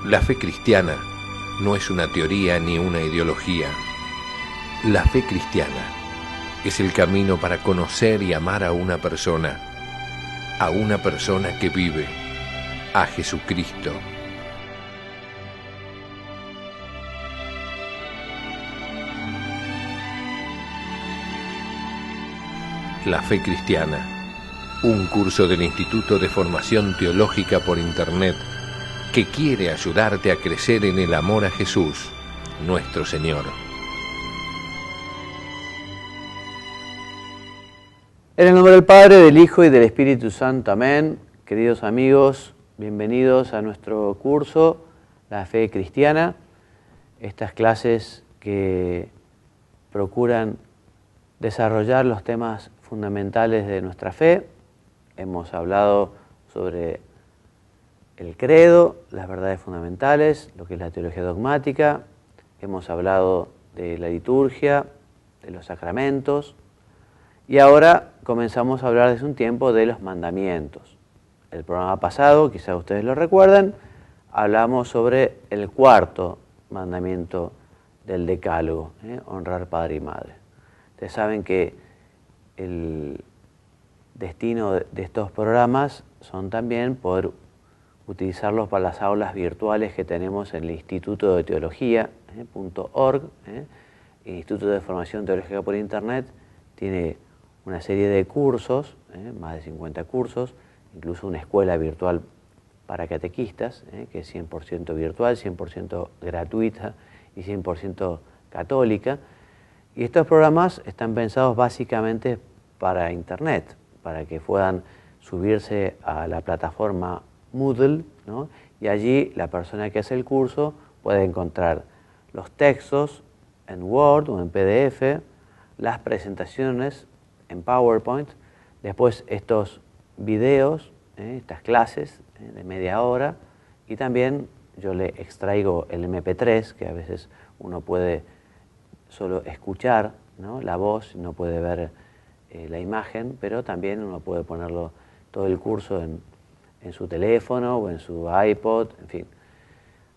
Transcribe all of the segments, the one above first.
La fe cristiana no es una teoría ni una ideología. La fe cristiana es el camino para conocer y amar a una persona que vive, a Jesucristo. La fe cristiana, un curso del Instituto de Formación Teológica por Internet que quiere ayudarte a crecer en el amor a Jesús, nuestro Señor. En el nombre del Padre, del Hijo y del Espíritu Santo. Amén. Queridos amigos, bienvenidos a nuestro curso, La Fe Cristiana. Estas clases que procuran desarrollar los temas fundamentales de nuestra fe. Hemos hablado sobre el credo, las verdades fundamentales, lo que es la teología dogmática. Hemos hablado de la liturgia, de los sacramentos. Y ahora comenzamos a hablar desde un tiempo de los mandamientos. El programa pasado, quizás ustedes lo recuerdan, hablamos sobre el cuarto mandamiento del decálogo, honrar padre y madre. Ustedes saben que el destino de estos programas son también poder utilizarlos para las aulas virtuales que tenemos en el Instituto de Teología.org. El Instituto de Formación Teológica por Internet tiene una serie de cursos, más de 50 cursos, incluso una escuela virtual para catequistas, que es 100% virtual, 100% gratuita y 100% católica. Y estos programas están pensados básicamente para Internet, para que puedan subirse a la plataforma Moodle, ¿no? Y allí la persona que hace el curso puede encontrar los textos en Word o en PDF, las presentaciones en PowerPoint, después estos videos, estas clases de media hora, y también yo le extraigo el MP3, que a veces uno puede solo escuchar, ¿no?, la voz, no puede ver la imagen, pero también uno puede ponerlo todo el curso en su teléfono o en su iPod, en fin.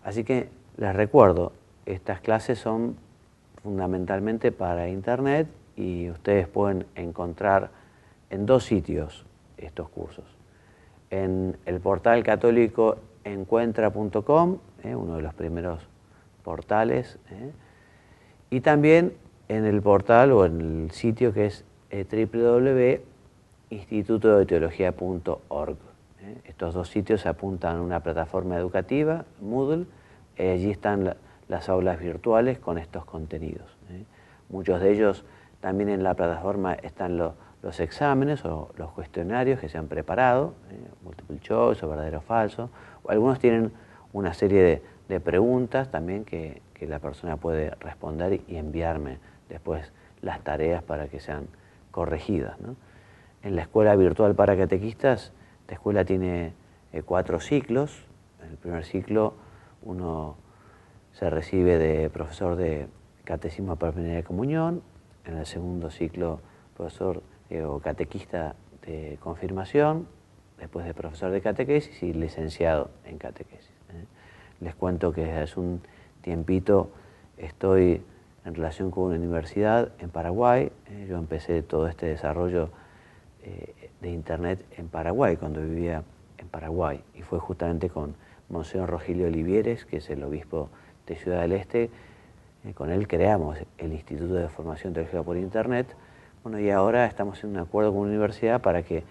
Así que les recuerdo, estas clases son fundamentalmente para Internet y ustedes pueden encontrar en dos sitios estos cursos. En el portal católico encuentra.com, uno de los primeros portales, y también en el portal o en el sitio que es www.institutodeteología.org. Estos dos sitios apuntan a una plataforma educativa, Moodle, y allí están las aulas virtuales con estos contenidos. Muchos de ellos también en la plataforma están los exámenes o los cuestionarios que se han preparado, multiple choice o verdadero o falso, o algunos tienen una serie de preguntas también que la persona puede responder y enviarme después las tareas para que sean corregidas, ¿no? En la escuela virtual para catequistas, esta escuela tiene 4 ciclos. En el primer ciclo uno se recibe de profesor de catecismo para primera comunión, en el segundo ciclo profesor o catequista de confirmación, después de profesor de catequesis y licenciado en catequesis. Les cuento que hace un tiempito estoy en relación con una universidad en Paraguay. Yo empecé todo este desarrollo de Internet en Paraguay, cuando vivía en Paraguay, y fue justamente con Monseñor Rogelio Olivieres, que es el obispo de Ciudad del Este. Con él creamos el Instituto de Formación Teológica por Internet. Bueno, y ahora estamos haciendo un acuerdo con una universidad para que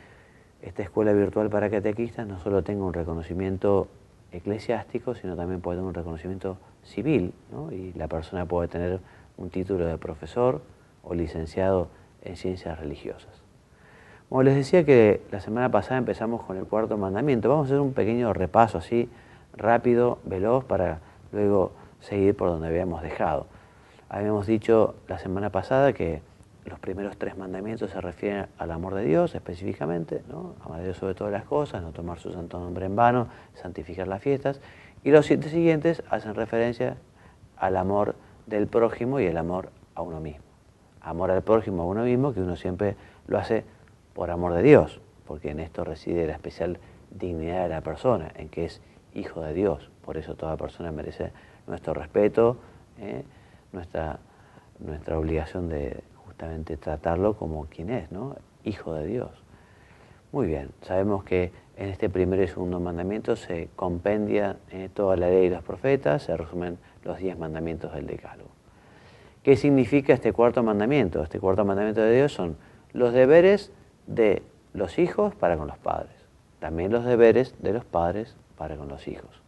esta escuela virtual para catequistas no solo tenga un reconocimiento eclesiástico, sino también puede tener un reconocimiento civil, ¿no? Y la persona puede tener un título de profesor o licenciado en ciencias religiosas. Como les decía que la semana pasada empezamos con el cuarto mandamiento, vamos a hacer un pequeño repaso así, rápido, veloz, para luego seguir por donde habíamos dejado. Habíamos dicho la semana pasada que los primeros 3 mandamientos se refieren al amor de Dios específicamente, ¿no? Amar a Dios sobre todas las cosas, no tomar su santo nombre en vano, santificar las fiestas. Y los 7 siguientes hacen referencia al amor del prójimo y el amor a uno mismo. Amor al prójimo a uno mismo, que uno siempre lo hace por amor de Dios, porque en esto reside la especial dignidad de la persona, en que es hijo de Dios. Por eso toda persona merece nuestro respeto, nuestra obligación de justamente tratarlo como quien es, ¿no? Hijo de Dios. Muy bien, sabemos que en este primer y segundo mandamiento se compendia toda la ley y los profetas, se resumen los 10 mandamientos del Decálogo. ¿Qué significa este cuarto mandamiento? Este cuarto mandamiento de Dios son los deberes de los hijos para con los padres, también los deberes de los padres para con los hijos.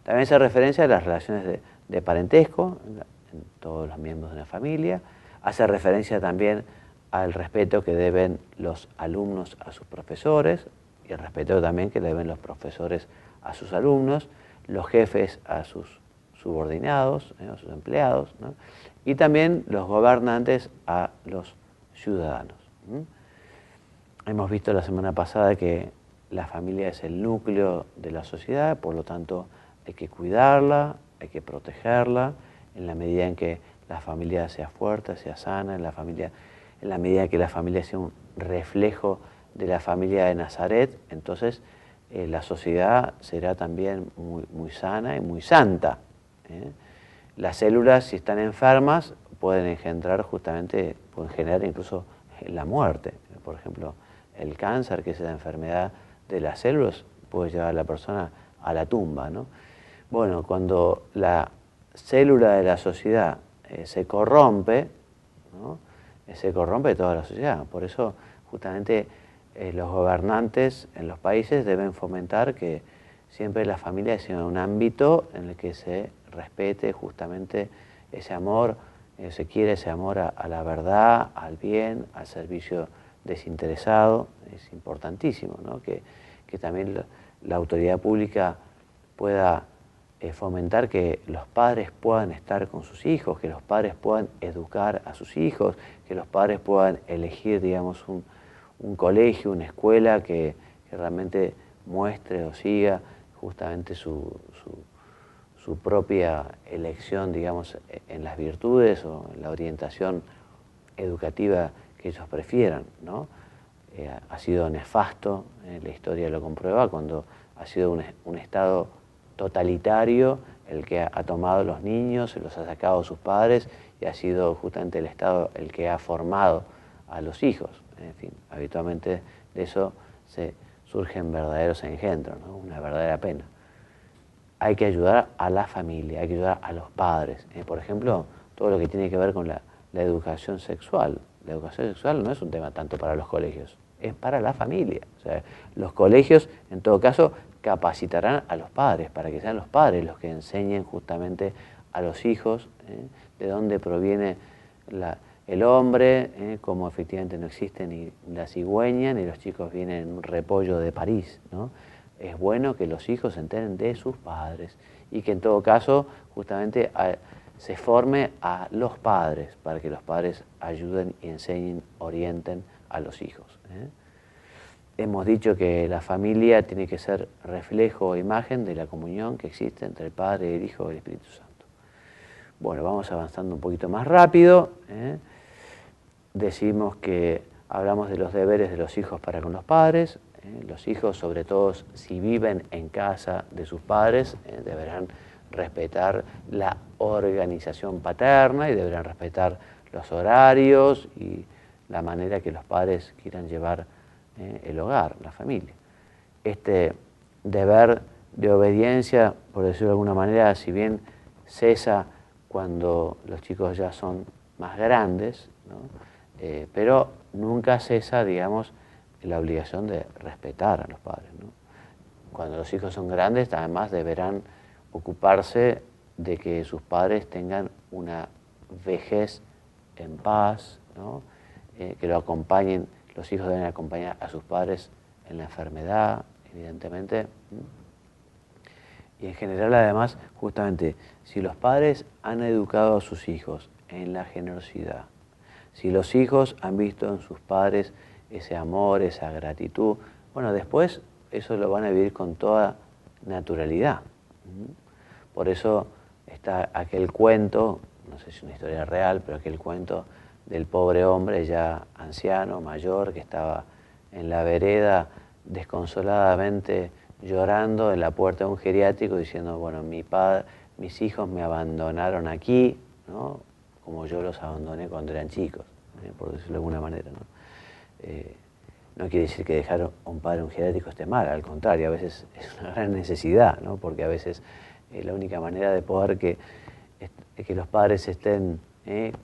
También se referencia a las relaciones de parentesco en todos los miembros de una familia, hace referencia también al respeto que deben los alumnos a sus profesores y el respeto también que deben los profesores a sus alumnos, los jefes a sus subordinados, a sus empleados, ¿no? Y también los gobernantes a los ciudadanos. Hemos visto la semana pasada que la familia es el núcleo de la sociedad, por lo tanto hay que cuidarla, hay que protegerla, en la medida en que la familia sea fuerte, sea sana, en la medida en que la familia sea un reflejo de la familia de Nazaret, entonces la sociedad será también muy sana y muy santa. Las células, si están enfermas, pueden generar incluso la muerte. Por ejemplo, el cáncer, que es la enfermedad de las células, puede llevar a la persona a la tumba, ¿no? Bueno, cuando la célula de la sociedad se corrompe, ¿no? Se corrompe toda la sociedad. Por eso, justamente, los gobernantes en los países deben fomentar que siempre la familia sea un ámbito en el que se respete justamente ese amor, se quiere ese amor a la verdad, al bien, al servicio desinteresado. Es importantísimo, ¿no? que también la autoridad pública pueda fomentar que los padres puedan estar con sus hijos, que los padres puedan educar a sus hijos, que los padres puedan elegir, digamos, un colegio, una escuela que realmente muestre o siga justamente su propia elección, digamos, en las virtudes o en la orientación educativa que ellos prefieran, ¿no? Ha sido nefasto, la historia lo comprueba, cuando ha sido un Estado totalitario el que ha tomado a los niños, se los ha sacado a sus padres y ha sido justamente el Estado el que ha formado a los hijos. En fin, habitualmente de eso surgen verdaderos engendros, ¿no? Una verdadera pena. Hay que ayudar a la familia, hay que ayudar a los padres. Por ejemplo, todo lo que tiene que ver con la educación sexual. La educación sexual no es un tema tanto para los colegios, es para la familia. O sea, los colegios, en todo caso, capacitarán a los padres, para que sean los padres los que enseñen justamente a los hijos de dónde proviene el hombre, cómo efectivamente no existe ni la cigüeña, ni los chicos vienen en un repollo de París, ¿no? Es bueno que los hijos se enteren de sus padres y que en todo caso justamente se forme a los padres para que los padres ayuden y enseñen, orienten a los hijos. Hemos dicho que la familia tiene que ser reflejo o imagen de la comunión que existe entre el Padre, el Hijo y el Espíritu Santo. Bueno, vamos avanzando un poquito más rápido. Decimos que hablamos de los deberes de los hijos para con los padres. Los hijos, sobre todo si viven en casa de sus padres, deberán respetar la organización paterna y deberán respetar los horarios y la manera que los padres quieran llevar el hogar, la familia. Este deber de obediencia, por decirlo de alguna manera, si bien cesa cuando los chicos ya son más grandes, ¿no? Pero nunca cesa, digamos, la obligación de respetar a los padres, ¿no? Cuando los hijos son grandes, además deberán ocuparse de que sus padres tengan una vejez en paz, ¿no? Que lo acompañen, los hijos deben acompañar a sus padres en la enfermedad, evidentemente. Y en general, además, justamente, si los padres han educado a sus hijos en la generosidad, si los hijos han visto en sus padres ese amor, esa gratitud, bueno, después eso lo van a vivir con toda naturalidad. Por eso está aquel cuento, no sé si es una historia real, pero aquel cuento del pobre hombre ya anciano, mayor, que estaba en la vereda desconsoladamente llorando en la puerta de un geriátrico diciendo, bueno, mis hijos me abandonaron aquí, ¿no? Como yo los abandoné cuando eran chicos, por decirlo de alguna manera, ¿no? No quiere decir que dejar a un padre en un geriátrico esté mal, al contrario, a veces es una gran necesidad, ¿no? Porque a veces la única manera de poder que los padres estén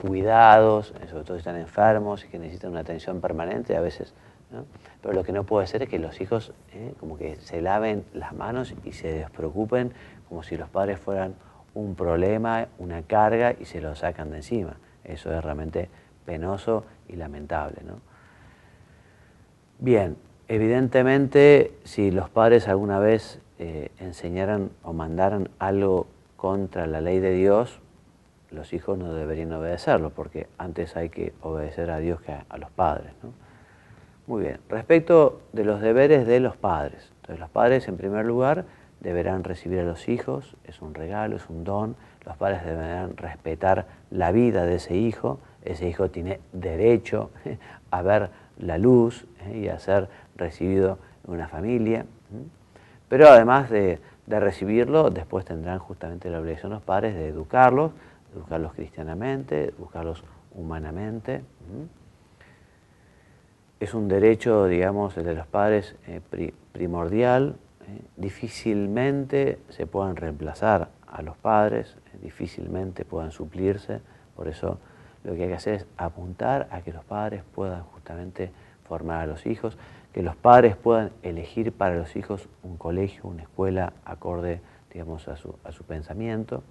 cuidados, sobre todo si están enfermos y que necesitan una atención permanente, a veces, ¿no? Pero lo que no puede ser es que los hijos como que se laven las manos y se despreocupen como si los padres fueran un problema, una carga y se lo sacan de encima. Eso es realmente penoso y lamentable, ¿no? Bien, evidentemente si los padres alguna vez enseñaran o mandaran algo contra la ley de Dios, los hijos no deberían obedecerlo, porque antes hay que obedecer a Dios que a los padres, ¿no? Muy bien, respecto de los deberes de los padres. Entonces los padres en primer lugar deberán recibir a los hijos, es un regalo, es un don. Los padres deberán respetar la vida de ese hijo tiene derecho a ver la luz y a ser recibido en una familia. Pero además de recibirlo, después tendrán justamente la obligación los padres de educarlos cristianamente, educarlos humanamente. Es un derecho, digamos, el de los padres primordial. Difícilmente se puedan reemplazar a los padres, difícilmente puedan suplirse. Por eso lo que hay que hacer es apuntar a que los padres puedan justamente formar a los hijos, que los padres puedan elegir para los hijos un colegio, una escuela acorde, digamos, a su pensamiento.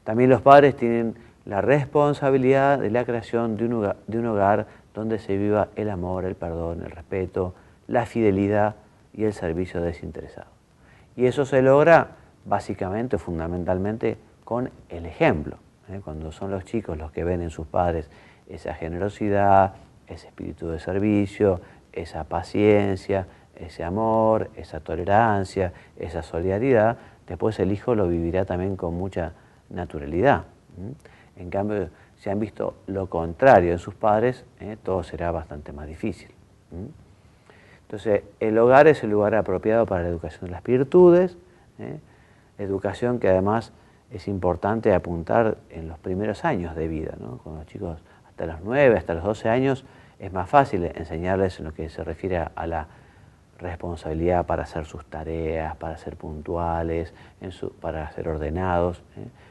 También los padres tienen la responsabilidad de la creación de un hogar donde se viva el amor, el perdón, el respeto, la fidelidad y el servicio desinteresado. Y eso se logra básicamente, fundamentalmente, con el ejemplo. Cuando son los chicos los que ven en sus padres esa generosidad, ese espíritu de servicio, esa paciencia, ese amor, esa tolerancia, esa solidaridad, después el hijo lo vivirá también con mucha naturalidad. En cambio, si han visto lo contrario en sus padres, todo será bastante más difícil. Entonces, el hogar es el lugar apropiado para la educación de las virtudes, educación que además es importante apuntar en los primeros años de vida, ¿no? Con los chicos hasta los 9, hasta los 12 años, es más fácil enseñarles en lo que se refiere a la responsabilidad para hacer sus tareas, para ser puntuales, para ser ordenados.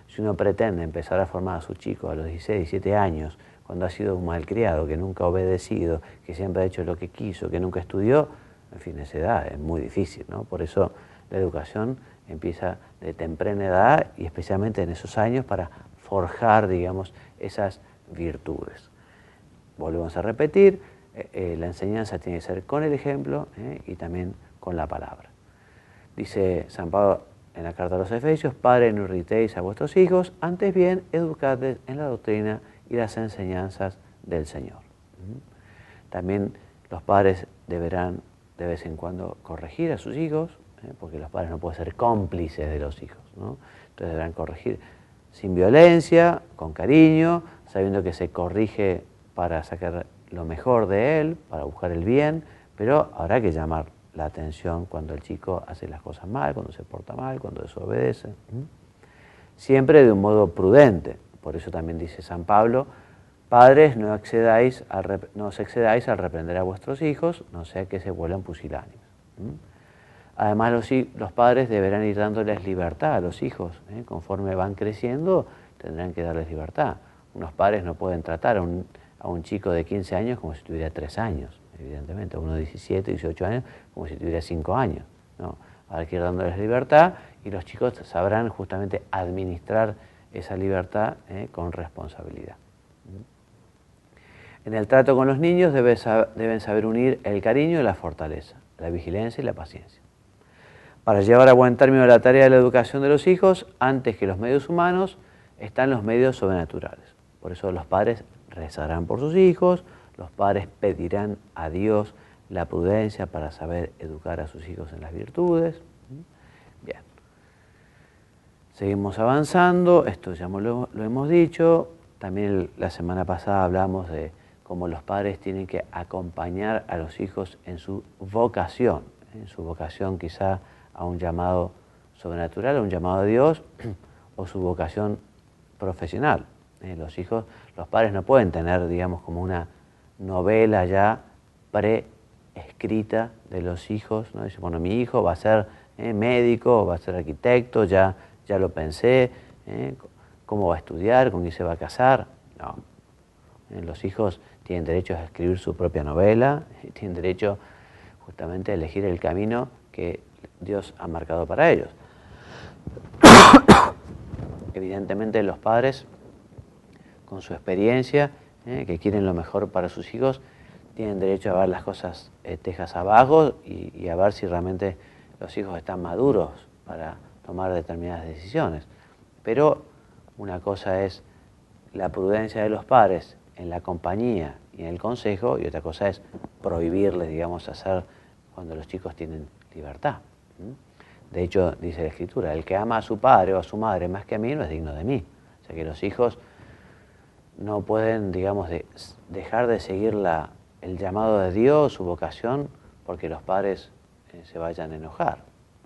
Si uno pretende empezar a formar a su chico a los 16, 17 años, cuando ha sido un malcriado, que nunca ha obedecido, que siempre ha hecho lo que quiso, que nunca estudió, en fin, a esa edad es muy difícil, ¿no? Por eso la educación empieza de temprana edad y especialmente en esos años para forjar, digamos, esas virtudes. Volvemos a repetir, la enseñanza tiene que ser con el ejemplo y también con la palabra. Dice San Pablo en la carta a los Efesios: Padres, no irritéis a vuestros hijos, antes bien educadles en la doctrina y las enseñanzas del Señor. También los padres deberán de vez en cuando corregir a sus hijos, porque los padres no pueden ser cómplices de los hijos, ¿no? Entonces deberán corregir sin violencia, con cariño, sabiendo que se corrige para sacar lo mejor de él, para buscar el bien, pero habrá que llamar la atención cuando el chico hace las cosas mal, cuando se porta mal, cuando desobedece. Siempre de un modo prudente. Por eso también dice San Pablo: padres, no os excedáis al reprender a vuestros hijos, no sea que se vuelvan pusilánimes. Además, los padres deberán ir dándoles libertad a los hijos. Conforme van creciendo, tendrán que darles libertad. Unos padres no pueden tratar a un chico de 15 años como si tuviera 3 años, evidentemente. A uno de 17, 18 años como si tuviera 5 años. ¿No? Habrá que ir dándoles libertad y los chicos sabrán justamente administrar esa libertad con responsabilidad. En el trato con los niños deben saber unir el cariño y la fortaleza, la vigilancia y la paciencia. Para llevar a buen término la tarea de la educación de los hijos, antes que los medios humanos, están los medios sobrenaturales. Por eso los padres rezarán por sus hijos, los padres pedirán a Dios la prudencia para saber educar a sus hijos en las virtudes. Bien. Seguimos avanzando, esto ya lo hemos dicho. También la semana pasada hablamos de cómo los padres tienen que acompañar a los hijos en su vocación quizá a un llamado sobrenatural, a un llamado de Dios o su vocación profesional. Los padres no pueden tener, digamos, como una novela ya preescrita de los hijos, ¿no? Dice, bueno, mi hijo va a ser médico, va a ser arquitecto, ya lo pensé, cómo va a estudiar, con quién se va a casar. No. Los hijos tienen derecho a escribir su propia novela, tienen derecho justamente a elegir el camino que Dios ha marcado para ellos. Evidentemente los padres, con su experiencia, que quieren lo mejor para sus hijos, tienen derecho a ver las cosas tejas abajo y a ver si realmente los hijos están maduros para tomar determinadas decisiones. Pero una cosa es la prudencia de los padres en la compañía y en el consejo, y otra cosa es prohibirles, digamos, hacer cuando los chicos tienen libertad. De hecho, dice la Escritura, el que ama a su padre o a su madre más que a mí no es digno de mí. O sea que los hijos no pueden, digamos, dejar de seguir el llamado de Dios, su vocación, porque los padres se vayan a enojar.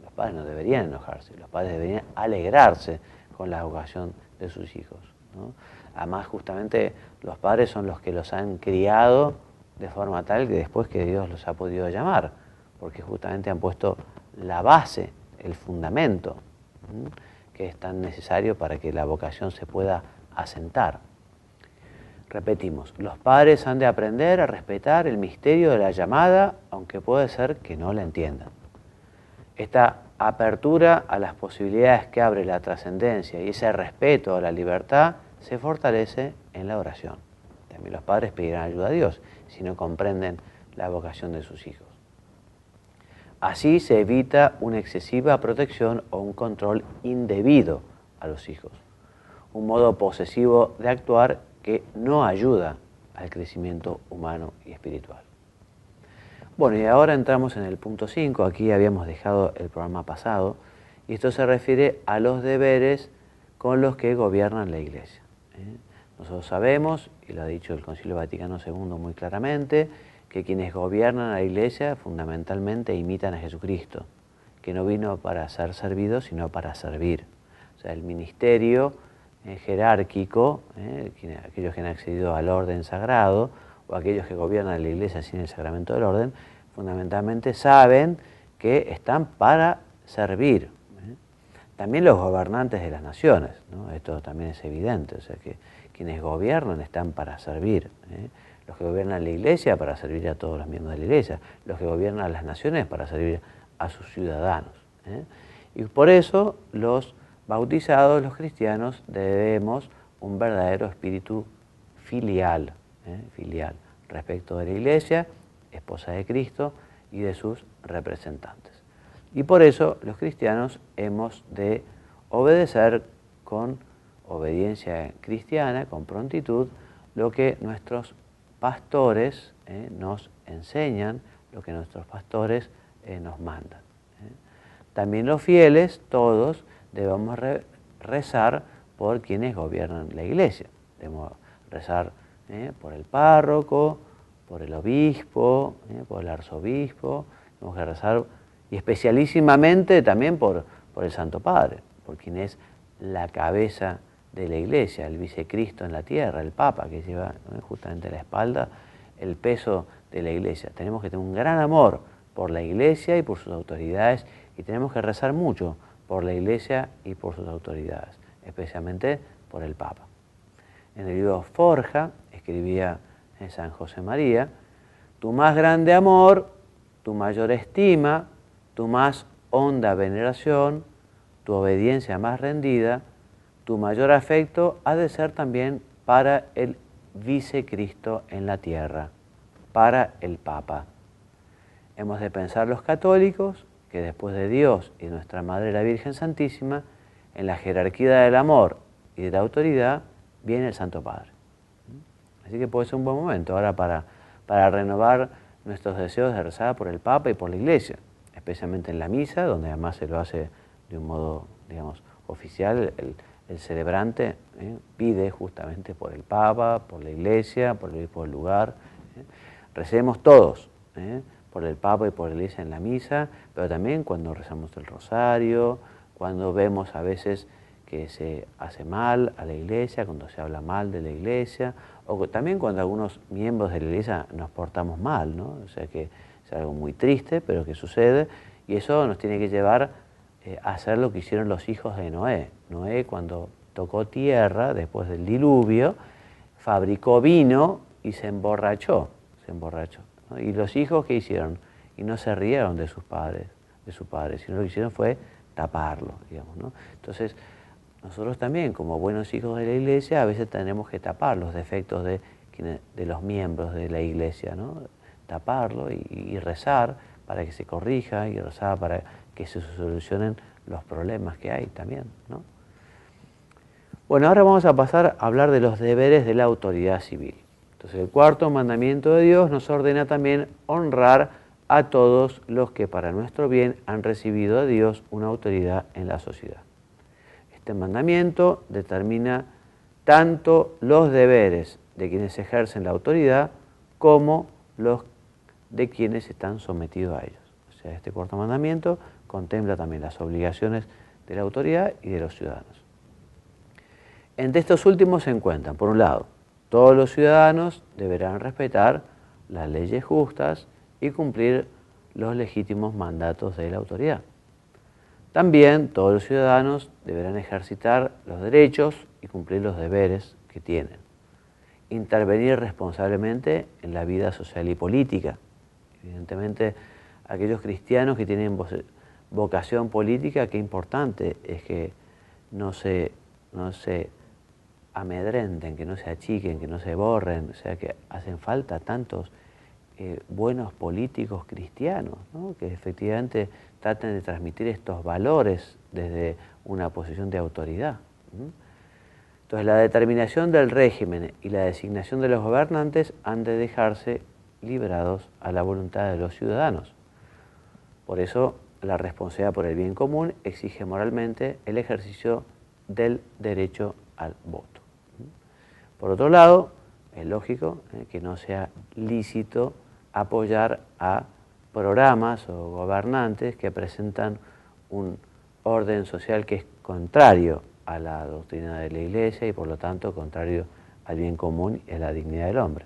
Los padres no deberían enojarse, los padres deberían alegrarse con la vocación de sus hijos, ¿no? Además, justamente, los padres son los que los han criado de forma tal que después que Dios los ha podido llamar, porque justamente han puesto la base, el fundamento, que es tan necesario para que la vocación se pueda asentar. Repetimos, los padres han de aprender a respetar el misterio de la llamada, aunque puede ser que no la entiendan. Esta apertura a las posibilidades que abre la trascendencia y ese respeto a la libertad se fortalece en la oración. También los padres pedirán ayuda a Dios si no comprenden la vocación de sus hijos. Así se evita una excesiva protección o un control indebido a los hijos, un modo posesivo de actuar que no ayuda al crecimiento humano y espiritual. Bueno, y ahora entramos en el punto 5, aquí habíamos dejado el programa pasado, y esto se refiere a los deberes con los que gobiernan la Iglesia. Nosotros sabemos, y lo ha dicho el Concilio Vaticano II muy claramente, que quienes gobiernan a la Iglesia fundamentalmente imitan a Jesucristo, que no vino para ser servido, sino para servir. O sea, el ministerio jerárquico, aquellos que han accedido al orden sagrado, o aquellos que gobiernan la Iglesia sin el sacramento del orden, fundamentalmente saben que están para servir. También los gobernantes de las naciones, ¿no? Esto también es evidente, o sea que quienes gobiernan están para servir. Los que gobiernan la Iglesia para servir a todos los miembros de la Iglesia, los que gobiernan las naciones para servir a sus ciudadanos. Y por eso los bautizados, los cristianos, debemos un verdadero espíritu filial, respecto de la Iglesia, esposa de Cristo y de sus representantes. Y por eso los cristianos hemos de obedecer con obediencia cristiana, con prontitud, lo que nuestros pastores nos enseñan, lo que nuestros pastores nos mandan. También los fieles, todos, debemos rezar por quienes gobiernan la Iglesia. Debemos rezar por el párroco, por el obispo, por el arzobispo, tenemos que rezar, y especialísimamente también por el Santo Padre, por quien es la cabeza de la Iglesia, el vicecristo en la tierra, el Papa, que lleva justamente a la espalda el peso de la Iglesia. Tenemos que tener un gran amor por la Iglesia y por sus autoridades, y tenemos que rezar mucho por la Iglesia y por sus autoridades, especialmente por el Papa. En el libro Forja escribía San José María: tu más grande amor, tu mayor estima, tu más honda veneración, tu obediencia más rendida, tu mayor afecto ha de ser también para el vicecristo en la tierra, para el Papa. Hemos de pensar los católicos que después de Dios y nuestra Madre la Virgen Santísima, en la jerarquía del amor y de la autoridad, viene el Santo Padre. Así que puede ser un buen momento ahora para renovar nuestros deseos de rezar por el Papa y por la Iglesia, especialmente en la misa, donde además se lo hace de un modo, digamos, oficial. El celebrante pide justamente por el Papa, por la Iglesia, por el obispo del lugar. Recemos todos por el Papa y por la Iglesia en la misa, pero también cuando rezamos el rosario, cuando vemos a veces que se hace mal a la Iglesia, cuando se habla mal de la Iglesia, o también cuando algunos miembros de la Iglesia nos portamos mal, ¿no? O sea que es algo muy triste, pero que sucede, y eso nos tiene que llevar a hacer lo que hicieron los hijos de Noé. Noé, cuando tocó tierra, después del diluvio, fabricó vino y se emborrachó, ¿no? Y los hijos, ¿qué hicieron? Y no se rieron de sus padres, sino lo que hicieron fue taparlo, digamos, ¿no? Entonces, nosotros también, como buenos hijos de la Iglesia, a veces tenemos que tapar los defectos de los miembros de la Iglesia, ¿no? Taparlo y rezar para que se corrija, y rezar para que se solucionen los problemas que hay también, ¿no? Bueno, ahora vamos a pasar a hablar de los deberes de la autoridad civil. Entonces, el cuarto mandamiento de Dios nos ordena también honrar a todos los que para nuestro bien han recibido de Dios una autoridad en la sociedad. Este mandamiento determina tanto los deberes de quienes ejercen la autoridad como los de quienes están sometidos a ellos. O sea, este cuarto mandamiento contempla también las obligaciones de la autoridad y de los ciudadanos. Entre estos últimos se encuentran, por un lado, todos los ciudadanos deberán respetar las leyes justas y cumplir los legítimos mandatos de la autoridad. También todos los ciudadanos deberán ejercitar los derechos y cumplir los deberes que tienen. Intervenir responsablemente en la vida social y política. Evidentemente, aquellos cristianos que tienen vocación política, qué importante es que no se amedrenten, que no se achiquen, que no se borren, o sea que hacen falta tantos buenos políticos cristianos, ¿no? Que efectivamente traten de transmitir estos valores desde una posición de autoridad. Entonces, la determinación del régimen y la designación de los gobernantes han de dejarse librados a la voluntad de los ciudadanos. Por eso, la responsabilidad por el bien común exige moralmente el ejercicio del derecho al voto. Por otro lado, es lógico que no sea lícito apoyar a programas o gobernantes que presentan un orden social que es contrario a la doctrina de la Iglesia y por lo tanto contrario al bien común y a la dignidad del hombre.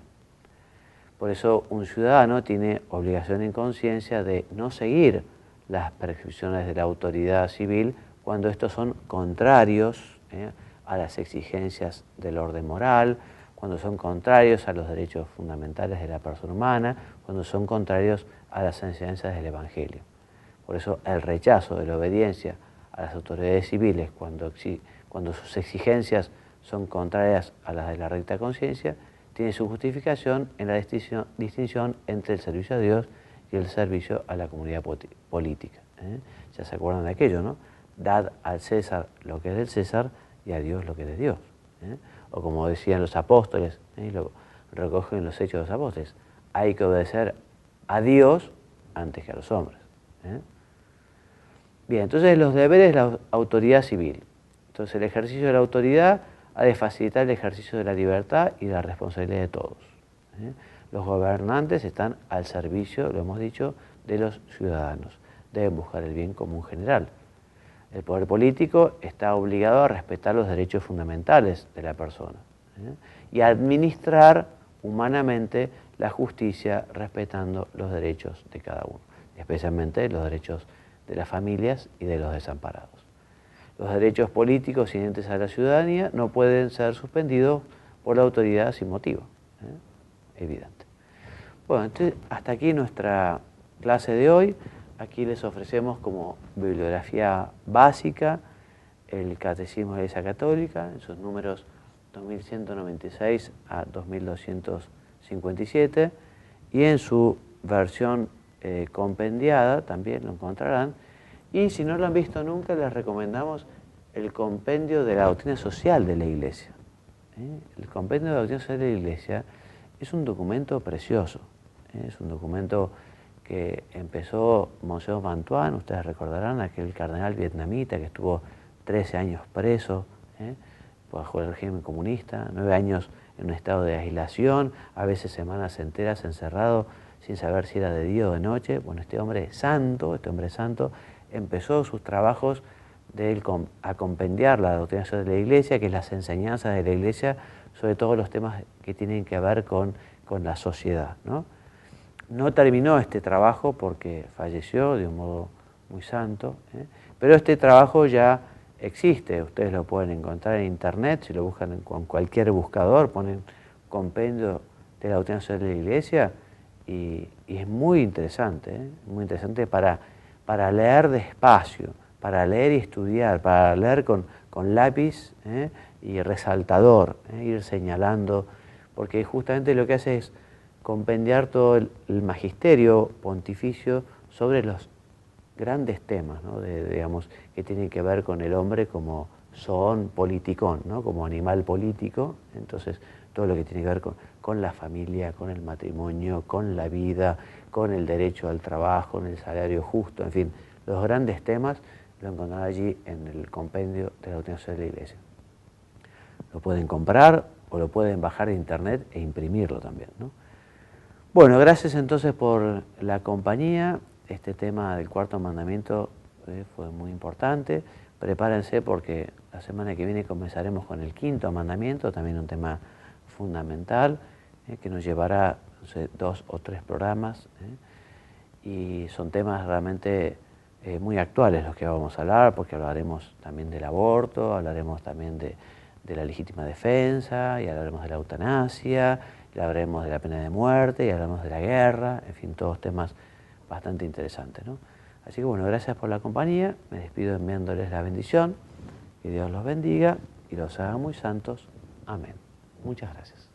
Por eso un ciudadano tiene obligación en conciencia de no seguir las prescripciones de la autoridad civil cuando estos son contrarios a las exigencias del orden moral, cuando son contrarios a los derechos fundamentales de la persona humana, cuando son contrarios a las enseñanzas del Evangelio. Por eso el rechazo de la obediencia a las autoridades civiles cuando sus exigencias son contrarias a las de la recta conciencia, tiene su justificación en la distinción entre el servicio a Dios y el servicio a la comunidad política. Ya se acuerdan de aquello, ¿no? Dad al César lo que es del César y a Dios lo que es de Dios. O como decían los apóstoles, y lo recogen en los Hechos de los Apóstoles, hay que obedecer a Dios antes que a los hombres. Bien, entonces los deberes de la autoridad civil. Entonces el ejercicio de la autoridad ha de facilitar el ejercicio de la libertad y la responsabilidad de todos. Los gobernantes están al servicio, lo hemos dicho, de los ciudadanos. Deben buscar el bien común general. El poder político está obligado a respetar los derechos fundamentales de la persona y a administrar humanamente la justicia respetando los derechos de cada uno, especialmente los derechos de las familias y de los desamparados. Los derechos políticos inherentes a la ciudadanía no pueden ser suspendidos por la autoridad sin motivo. Evidente. Bueno, entonces, hasta aquí nuestra clase de hoy. Aquí les ofrecemos como bibliografía básica el Catecismo de la Iglesia Católica en sus números 2196 a 2257 y en su versión compendiada también lo encontrarán. Y si no lo han visto nunca, les recomendamos el Compendio de la Doctrina Social de la Iglesia. El Compendio de la Doctrina Social de la Iglesia es un documento precioso, es un documento que empezó Monseñor Mantuan, ustedes recordarán, aquel cardenal vietnamita que estuvo 13 años preso bajo el régimen comunista, 9 años en un estado de aislación, a veces semanas enteras encerrado sin saber si era de día o de noche. Bueno, este hombre santo, empezó sus trabajos a compendiar la doctrina social de la Iglesia, que es las enseñanzas de la Iglesia sobre todos los temas que tienen que ver con la sociedad, ¿no? No terminó este trabajo porque falleció de un modo muy santo, pero este trabajo ya existe, ustedes lo pueden encontrar en internet, si lo buscan con cualquier buscador, ponen compendio de la doctrina social de la Iglesia y es muy interesante para leer despacio, para leer y estudiar, para leer con lápiz y resaltador, ir señalando, porque justamente lo que hace es compendiar todo el magisterio pontificio sobre los grandes temas, ¿no? Digamos, que tienen que ver con el hombre como zoon politicón, ¿no? Como animal político. Entonces, todo lo que tiene que ver con la familia, con el matrimonio, con la vida, con el derecho al trabajo, con el salario justo, en fin, los grandes temas lo encontrarán allí en el compendio de la doctrina social de la Iglesia. Lo pueden comprar o lo pueden bajar de internet e imprimirlo también, ¿no? Bueno, gracias entonces por la compañía. Este tema del cuarto mandamiento fue muy importante. Prepárense porque la semana que viene comenzaremos con el quinto mandamiento, también un tema fundamental que nos llevará, no sé, 2 o 3 programas. Y son temas realmente muy actuales los que vamos a hablar, porque hablaremos también del aborto, hablaremos también de la legítima defensa, y hablaremos de la eutanasia, y hablaremos de la pena de muerte, y hablaremos de la guerra, en fin, todos temas bastante interesantes, ¿no? Así que bueno, gracias por la compañía, me despido enviándoles la bendición, que Dios los bendiga y los haga muy santos. Amén. Muchas gracias.